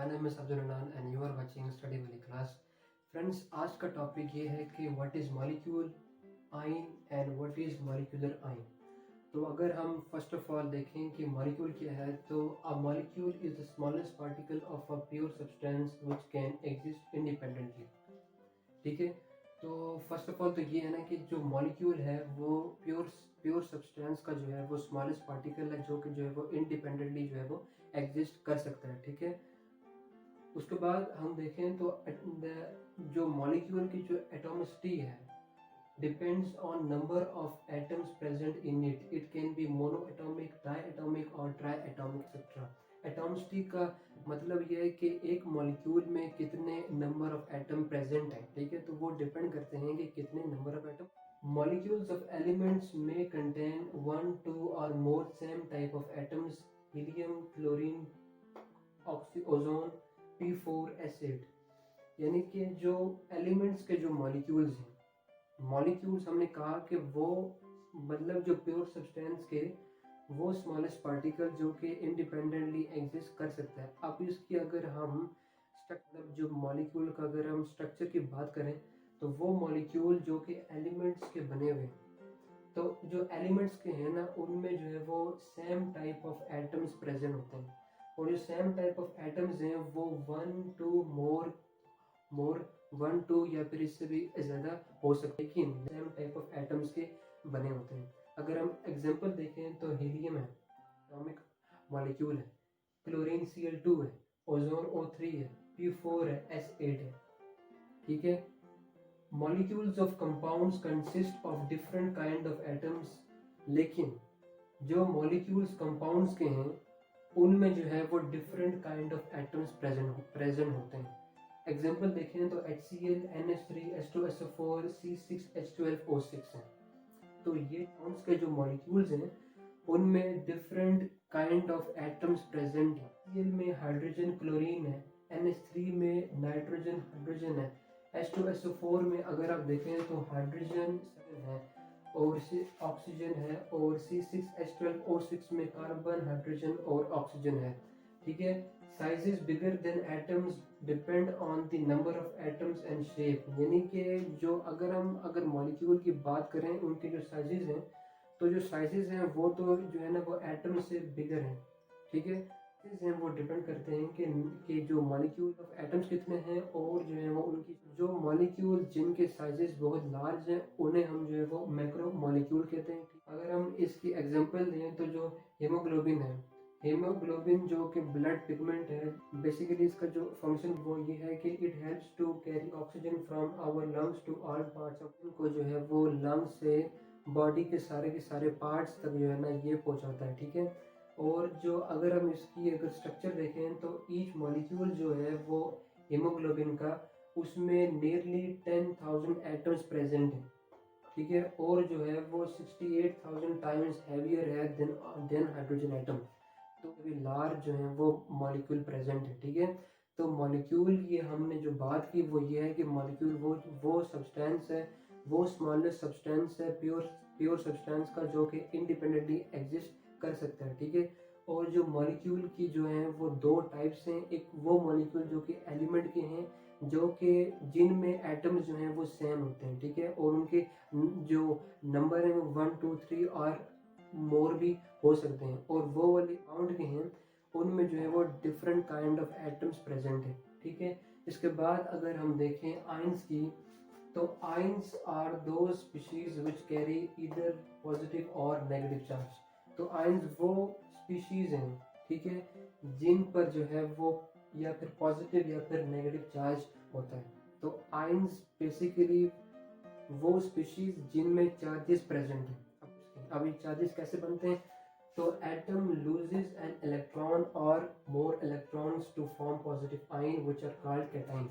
My name is Abdul Ranan and you are watching study वाली class. Friends, आज का topic ये है कि what is molecule ion and what is molecular ion. तो अगर हम फर्स्ट ऑफ ऑल देखें कि मॉलिक्यूल क्या है, तो a molecule is the smallest particle of a pure substance which can exist independently. ठीक है। तो फर्स्ट ऑफ ऑल तो ये है ना कि जो मॉलिक्यूल है वो प्योर प्योर सब्सटेंस का जो है वो स्मॉलेस्ट पार्टिकल है, जो कि जो है वो इंडिपेंडेंटली जो है वो एग्जिस्ट कर सकता है। ठीक है। उसके बाद हम देखें तो जो मॉलिक्यूल की जो एटॉमिसिटी है depends on number of atoms present in it. It can be mono atomic, di atomic और ट्राई एटॉमिक एक्सेट्रा। एटॉमिसिटी का मतलब यह है कि एक मॉलिक्यूल में कितने नंबर ऑफ एटम प्रेजेंट हैं। ठीक है। तो वो डिपेंड करते हैं कि कितने number of atom. Molecules of elements may contain one, two or more same type of atoms: helium, chlorine, ozone, P4 acid. यानी कि जो एलिमेंट्स के जो मॉलिक्यूल्स हैं, मॉलिक्यूल्स हमने कहा कि वो मतलब जो प्योर सब्सटेंस के वो स्मॉलेस्ट पार्टिकल जो कि इंडिपेंडेंटली एग्जिस्ट कर सकता है। अब इसकी अगर हम मतलब जो मॉलिक्यूल का अगर हम स्ट्रक्चर की बात करें तो वो मॉलिक्यूल जो कि एलिमेंट्स के बने हुए हैं, तो जो एलिमेंट्स के हैं ना उनमें जो है वो same type of atoms present होते हैं। और जो सेम टाइप ऑफ एटम्स हैं वो वन टू या फिर इससे भी ज़्यादा हो सकते हैं, लेकिन सेम टाइप ऑफ एटम्स के बने होते हैं। अगर हम एग्जांपल देखें तो हीलियम है, एटॉमिक मॉलिक्यूल है। क्लोरीन Cl2 है, ओजोन O3 है, P4 है, S8 है। ठीक है। Molecules of compounds consist of different kind of atoms. लेकिन जो मॉलिक्यूल्स कंपाउंड्स के हैं उनमें जो है वो different kind of atoms present होते हैं। एग्जाम्पल देखें तो HCl, NH3, H2SO4, C6H12O6 है। तो ये कौन के जो मॉलिक्यूल्स हैं उनमें different kind of atoms present है। HCl में हाइड्रोजन क्लोरीन है, NH3 में नाइट्रोजन हाइड्रोजन है, H2SO4 में अगर आप देखें तो हाइड्रोजन है और ऑक्सीजन है, और C6H12O6 में कार्बन, हाइड्रोजन और ऑक्सीजन है। ठीक है। Sizes bigger than atoms depend on the number of atoms and shape. यानी कि जो अगर मॉलिक्यूल की बात करें उनके जो साइजेस हैं, तो जो साइजेस हैं वो तो जो है ना वो एटम से बिगर हैं। ठीक है। साइजेस हैं वो डिपेंड करते हैं कि जो मॉलिक्यूल ऑफ एटम्स कितने हैं, और जो है वो उनकी जो मॉलिक्यूल जिनके साइजेस बहुत लार्ज हैं उन्हें हम जो है वो मैक्रो मॉलिक्यूल कहते हैं। अगर हम इसकी एग्जांपल दें तो जो हीमोग्लोबिन है, हीमोग्लोबिन जो कि ब्लड पिगमेंट है, बेसिकली इसका जो फंक्शन वो ये है कि it helps to carry oxygen from our lungs to all parts of को जो है वो लंग्स से बॉडी के सारे पार्ट्स तक जो है ना ये पहुंचाता है। ठीक है। और जो अगर हम इसकी अगर स्ट्रक्चर देखें तो ईच मॉलिक्यूल जो है वो हीमोग्लोबिन का उसमें नियरली 10,000 एटम्स प्रेजेंट है। ठीक है। और जो है वो 68,000 टाइम्स हैवियर है देन हाइड्रोजन एटम। तो अभी लार्ज जो है वो मॉलिक्यूल प्रेजेंट है। ठीक है। तो मॉलिक्यूल ये हमने जो बात की वो ये है कि मॉलिक्यूल वो सब्सटेंस है, वो स्मॉलेस्ट सब्सटेंस है प्योर सब्सटेंस का जो कि इंडिपेंडेंटली एग्जिस्ट कर सकता है। ठीक है। और जो मॉलिक्यूल की जो है वो दो टाइप्स हैं। एक वो मॉलिक्यूल जो कि एलिमेंट के हैं, जो कि जिनमें एटम्स जो हैं वो सेम होते हैं। ठीक है। और उनके जो नंबर है वो 1, 2, 3 और मोर भी हो सकते हैं। और वो वाले काउंट के हैं उनमें जो है वो different kind of atoms present है। ठीक है। इसके बाद अगर हम देखें आयंस की, तो आयंस आर दो species which carry either positive और नेगेटिव चार्ज। तो आयंस वो स्पीशीज हैं, ठीक है, जिन पर जो है वो या फिर पॉजिटिव या फिर नेगेटिव चार्ज होता है। तो आयंस बेसिकली वो स्पीशीज जिनमें चार्जेस प्रेजेंट हैं। अब ये चार्जेस कैसे बनते हैं? तो एटम लूजेस एन इलेक्ट्रॉन और more electrons to form positive ion which are called cations.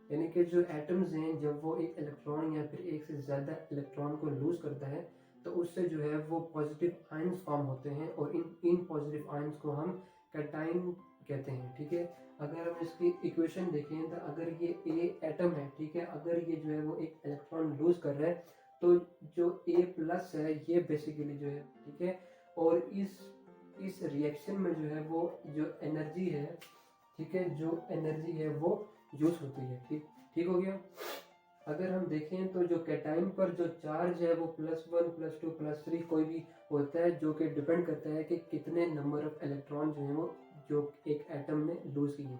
यानी कि जो एटम्स हैं जब वो एक इलेक्ट्रॉन या फिर एक से ज़्यादा इलेक्ट्रॉन को लूज करता है तो उससे जो है वो पॉजिटिव आयंस फॉर्म होते हैं, और इन पॉजिटिव आयंस को हम कैटायन कहते हैं। ठीक है। अगर हम इसकी इक्वेशन देखें तो अगर ये ए एटम है, ठीक है, अगर ये जो है वो एक इलेक्ट्रॉन लूज कर रहा है तो जो ए प्लस है ये बेसिकली जो है, ठीक है, और इस रिएक्शन में जो है वो जो एनर्जी है ठीक है, जो एनर्जी है वो यूज होती है। ठीक ठीक हो गया। अगर हम देखें तो जो कैटाइन पर जो चार्ज है वो +1 +2 +3 कोई भी होता है, जो कि डिपेंड करता है कि कितने नंबर ऑफ इलेक्ट्रॉन जो है वो जो एक एटम ने लूज किए।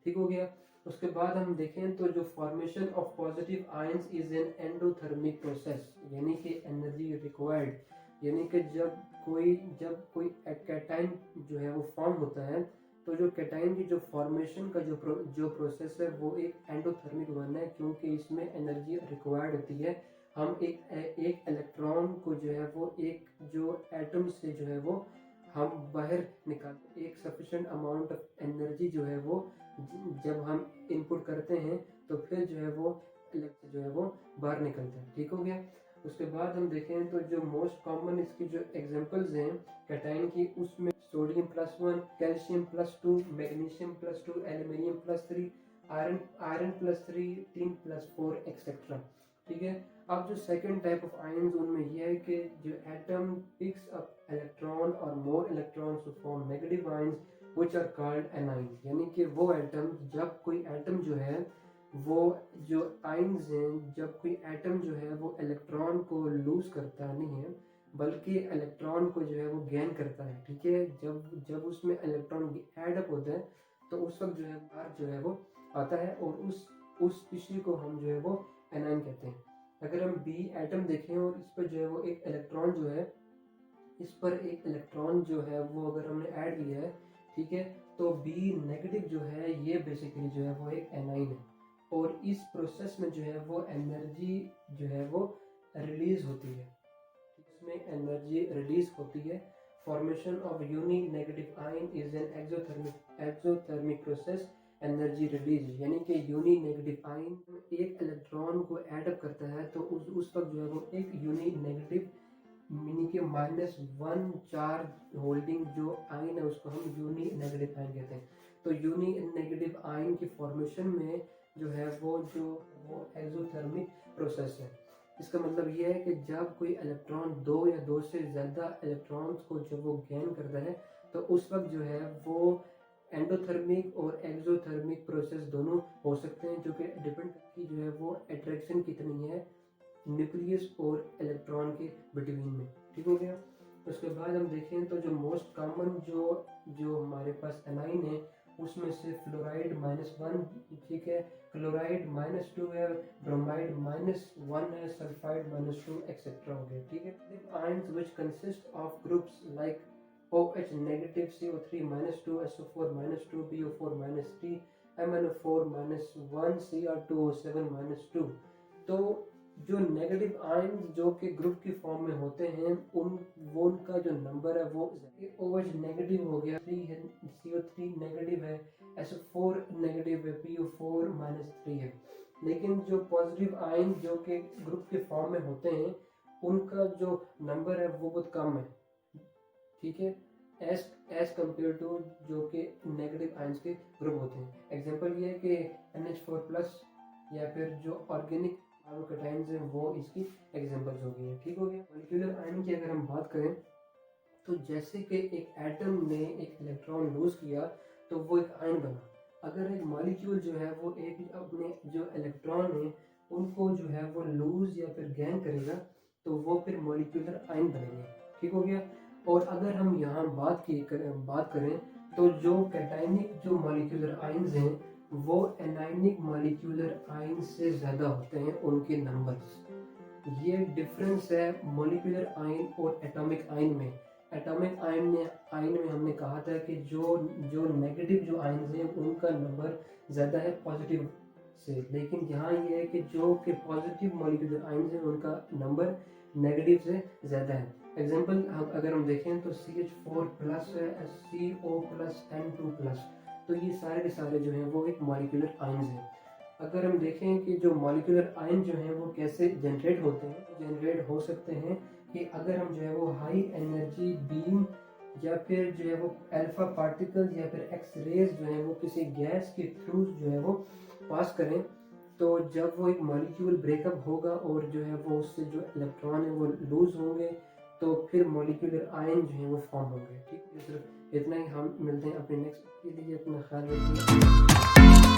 ठीक हो गया। उसके बाद हम देखें तो जो formation of positive ions is an endothermic process, यानी कि एनर्जी रिक्वायर्ड, यानी कि जब कोई कैटाइन जो है वो फॉर्म होता है, तो जो कैटाइन की जो फॉर्मेशन का जो प्रोसेस है वो एक एंडोथर्मिक वन है, क्योंकि इसमें एनर्जी रिक्वायर्ड होती है। हम एक इलेक्ट्रॉन को जो है वो एक जो एटम से जो है वो हम बाहर निकालते, एक सफिशिएंट अमाउंट ऑफ एनर्जी जो है वो जब हम इनपुट करते हैं तो फिर जो है वो जो है वो बाहर निकलता है। ठीक हो गया। उसके बाद हम देखें तो जो मोस्ट कॉमन इसकी जो एग्जांपल्स हैं कैटाइन की, उसमें sodium +1, calcium +2, magnesium +2, aluminium +3, iron +3, tin +4 etcetera. ठीक है। अब जो सेकंड टाइप ऑफ आयंस, उनमें यह है कि जो एटम पिक्स अप इलेक्ट्रॉन और more electrons to form negative ions which are called anions, यानी कि वो एटम, जब कोई एटम जो है वो जो आयंस हैं, जब कोई एटम जो है वो इलेक्ट्रॉन को लूज करता नहीं है बल्कि इलेक्ट्रॉन को जो है वो गेन करता है। ठीक है। जब उसमें इलेक्ट्रॉन ऐड अप होता है तो उस वक्त जो है बाहर जो है वो आता है, और उस इसी को हम जो है वो एनायन कहते हैं। अगर हम बी एटम देखें और इस पर जो है वो एक इलेक्ट्रॉन जो है, इस पर एक इलेक्ट्रॉन जो है वो अगर हमने ऐड किया है, ठीक है, तो बी नेगेटिव जो है ये बेसिकली जो है वो एक एनाइन है, और इस प्रोसेस में जो है वो एनर्जी जो है वो रिलीज होती है। इसमें एनर्जी रिलीज होती है। Formation of unique negative ion is an exothermic process, energy release, यानी कि यूनिक नेगेटिव आयन एक इलेक्ट्रॉन को ऐड अप करता है तो उस वक्त जो है वो एक यूनिक नेगेटिव, मीनिंग के -1 चार्ज होल्डिंग जो आयन है उसको हम यूनिक नेगेटिव आयन कहते हैं। तो यूनिक नेगेटिव आयन की फॉर्मेशन में जो है वो एक्सोथर्मिक प्रोसेस है। इसका मतलब ये है कि जब कोई इलेक्ट्रॉन दो या दो से ज़्यादा इलेक्ट्रॉन्स को जब वो गेन करता है तो उस वक्त जो है वो एंडोथर्मिक और एक्सोथर्मिक प्रोसेस दोनों हो सकते हैं, जो कि डिपेंड करती जो है वो अट्रैक्शन कितनी है न्यूक्लियस और इलेक्ट्रॉन के बिटवीन में। ठीक हो गया। उसके बाद हम देखें तो जो मोस्ट कॉमन जो हमारे पास एनाइन है उसमें से फ्लोराइड -1, ठीक है, क्लोराइड -2 है, ब्रोमाइड -1 है, सल्फाइड -2 एक्सेट्रा हो गया। ठीक है। Ions which consist of groups like OH negative, CO3 -2, SO4 -2, BO4 -3, MnO4 -1, Cr2O7 -2। तो जो नेगेटिव आयंस जो कि ग्रुप की फॉर्म में होते हैं उनका जो नंबर है वो OH नेगेटिव हो गया, 3 है, CO3 नेगेटिव है, SO4 नेगेटिव है, PO4 -3 है। लेकिन जो पॉजिटिव आयन जो कि ग्रुप के फॉर्म में होते हैं उनका जो नंबर है वो बहुत कम है। ठीक है, एज कम्पेयर टू जो कि नेगेटिव आयंस के ग्रुप होते हैं। एग्जांपल ये है कि NH4+ या फिर जो ऑर्गेनिक कार्बोकैटायंस हैं वो इसकी एग्जांपल्स हो गई हैं। ठीक हो गया। मॉलिक्यूलर आयन की अगर हम बात करें तो जैसे कि एक एटम ने एक इलेक्ट्रॉन लूज किया तो वो एक आयन बना। अगर एक मॉलिक्यूल जो है वो एक अपने जो इलेक्ट्रॉन है उनको जो है वो लूज या फिर गेन करेगा तो वो फिर मॉलिक्यूलर आयन बनेंगे। ठीक हो गया। और अगर हम यहाँ बात करें तो जो कैटायनिक जो मॉलिक्यूलर आयंस हैं वो एनायनिक मॉलिक्यूलर आयन से ज़्यादा होते हैं उनके नंबर्स। ये डिफरेंस है मॉलिक्यूलर आयन और एटॉमिक आयन में। एटॉमिक आयन में हमने कहा था कि जो नेगेटिव जो आयंस हैं उनका नंबर ज़्यादा है पॉजिटिव से, लेकिन यहाँ ये है कि जो कि पॉजिटिव मॉलिक्यूलर आयंस हैं उनका नंबर नेगेटिव से ज़्यादा है। एग्जाम्पल अगर हम देखें तो CH4+ है, CO+ N2+, तो ये सारे के सारे जो हैं वो एक मॉलिक्यूलर आयंस हैं। अगर हम देखें कि जो मॉलिक्यूलर आयन जो हैं वो कैसे जनरेट होते हैं, जनरेट हो सकते हैं कि अगर हम जो है वो हाई एनर्जी बीम या फिर जो है वो अल्फा पार्टिकल्स या फिर एक्स रेज जो है वो किसी गैस के थ्रू जो है वो पास करें, तो जब वो एक मॉलिक्यूल ब्रेकअप होगा और जो है वो उससे जो इलेक्ट्रॉन है वो लूज होंगे तो फिर मॉलिक्यूलर आयन जो है वो फॉर्म होंगे। ठीक है। सिर्फ इतना ही, हम मिलते हैं अपने नेक्स्ट के लिए, अपना ख्याल रखिए।